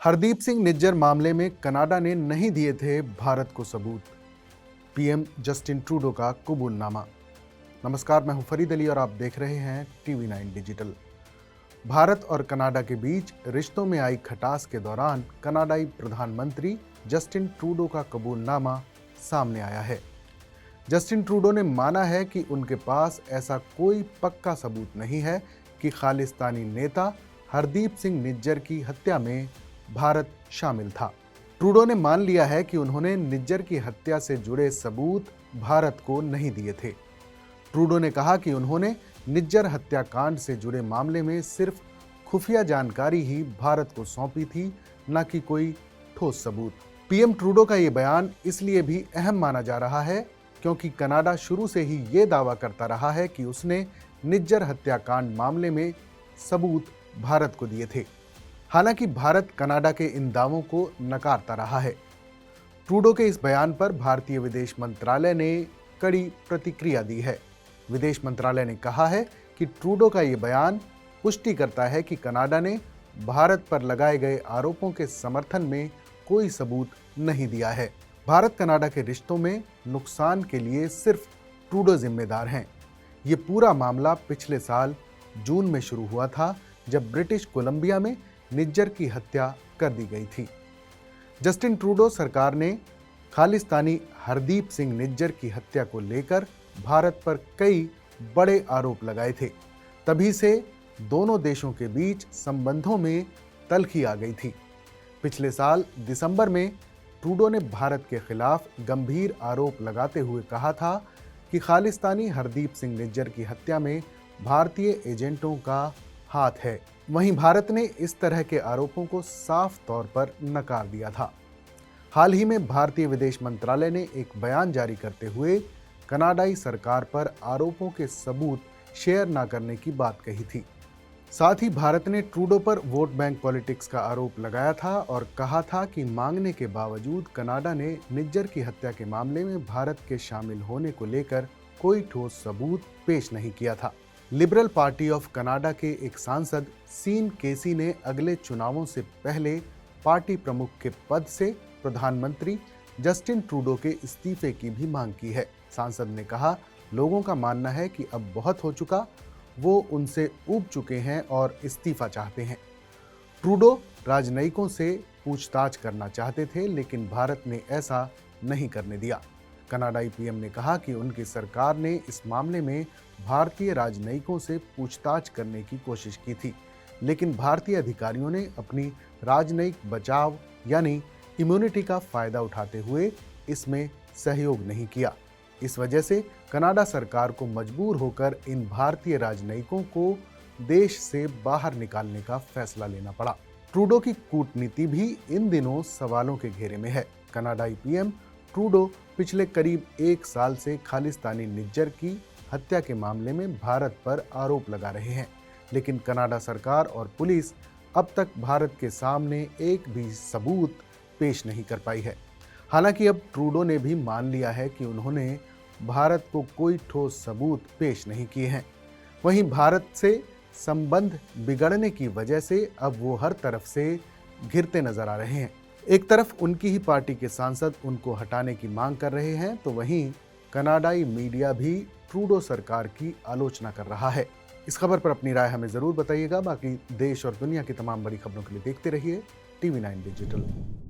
हरदीप सिंह निज्जर मामले में कनाडा ने नहीं दिए थे भारत को सबूत। पीएम जस्टिन ट्रूडो का कबूलनामा। नमस्कार, मैं हूं फरीद अली और आप देख रहे हैं TV9 डिजिटल। भारत और कनाडा के बीच रिश्तों में आई खटास के दौरान कनाडाई प्रधानमंत्री जस्टिन ट्रूडो का कबूलनामा सामने आया है। जस्टिन ट्रूडो ने माना है कि उनके पास ऐसा कोई पक्का सबूत नहीं है कि खालिस्तानी नेता हरदीप सिंह निज्जर की हत्या में भारत शामिल था। ट्रूडो ने मान लिया है कि उन्होंने निज्जर की हत्या से जुड़े सबूत भारत को नहीं दिए थे। ट्रूडो ने कहा कि उन्होंने निज्जर हत्याकांड से जुड़े मामले में सिर्फ खुफिया जानकारी ही भारत को सौंपी थी, न कि कोई ठोस सबूत। पीएम ट्रूडो का ये बयान इसलिए भी अहम माना जा रहा है क्योंकि कनाडा शुरू से ही ये दावा करता रहा है कि उसने निज्जर हत्याकांड मामले में सबूत भारत को दिए थे। हालांकि भारत कनाडा के इन दावों को नकारता रहा है। ट्रूडो के इस बयान पर भारतीय विदेश मंत्रालय ने कड़ी प्रतिक्रिया दी है। विदेश मंत्रालय ने कहा है कि ट्रूडो का ये बयान पुष्टि करता है कि कनाडा ने भारत पर लगाए गए आरोपों के समर्थन में कोई सबूत नहीं दिया है। भारत कनाडा के रिश्तों में नुकसान के लिए सिर्फ ट्रूडो जिम्मेदार हैं। ये पूरा मामला पिछले साल जून में शुरू हुआ था, जब ब्रिटिश कोलंबिया में निज्जर की हत्या कर दी गई थी। जस्टिन ट्रूडो सरकार ने खालिस्तानी हरदीप सिंह निज्जर की हत्या को लेकर भारत पर कई बड़े आरोप लगाए थे। तभी से दोनों देशों के बीच संबंधों में तल्खी आ गई थी। पिछले साल दिसंबर में ट्रूडो ने भारत के खिलाफ गंभीर आरोप लगाते हुए कहा था कि खालिस्तानी हरदीप सिंह निज्जर की हत्या में भारतीय एजेंटों का हाथ है। वहीं भारत ने इस तरह के आरोपों को साफ तौर पर नकार दिया था। हाल ही में भारतीय विदेश मंत्रालय ने एक बयान जारी करते हुए कनाडाई सरकार पर आरोपों के सबूत शेयर न करने की बात कही थी। साथ ही भारत ने ट्रूडो पर वोट बैंक पॉलिटिक्स का आरोप लगाया था और कहा था कि मांगने के बावजूद कनाडा ने निज्जर की हत्या के मामले में भारत के शामिल होने को लेकर कोई ठोस सबूत पेश नहीं किया था। लिबरल पार्टी ऑफ कनाडा के एक सांसद सीन केसी ने अगले चुनावों से पहले पार्टी प्रमुख के पद से प्रधानमंत्री जस्टिन ट्रूडो के इस्तीफे की भी मांग की है। सांसद ने कहा, लोगों का मानना है कि अब बहुत हो चुका, वो उनसे ऊब चुके हैं और इस्तीफा चाहते हैं। ट्रूडो राजनयिकों से पूछताछ करना चाहते थे, लेकिन भारत ने ऐसा नहीं करने दिया। कनाडाई पीएम ने कहा कि उनकी सरकार ने इस मामले में भारतीय राजनयिकों से पूछताछ करने की कोशिश की थी, लेकिन भारतीय अधिकारियों ने अपनी राजनयिक बचाव यानी इम्यूनिटी का फायदा उठाते हुए इसमें सहयोग नहीं किया। इस वजह से कनाडा सरकार को मजबूर होकर इन भारतीय राजनयिकों को देश से बाहर निकालने का फैसला लेना पड़ा। ट्रूडो की कूटनीति भी इन दिनों सवालों के घेरे में है। कनाडाई पीएम ट्रूडो पिछले करीब एक साल से खालिस्तानी निज्जर की हत्या के मामले में भारत पर आरोप लगा रहे हैं, लेकिन कनाडा सरकार और पुलिस अब तक भारत के सामने एक भी सबूत पेश नहीं कर पाई है। हालांकि अब ट्रूडो ने भी मान लिया है कि उन्होंने भारत को कोई ठोस सबूत पेश नहीं किए हैं। वहीं भारत से संबंध बिगड़ने की वजह से अब वो हर तरफ से घिरते नजर आ रहे हैं। एक तरफ उनकी ही पार्टी के सांसद उनको हटाने की मांग कर रहे हैं, तो वहीं कनाडाई मीडिया भी ट्रूडो सरकार की आलोचना कर रहा है। इस खबर पर अपनी राय हमें जरूर बताइएगा। बाकी देश और दुनिया की तमाम बड़ी खबरों के लिए देखते रहिए TV9 डिजिटल।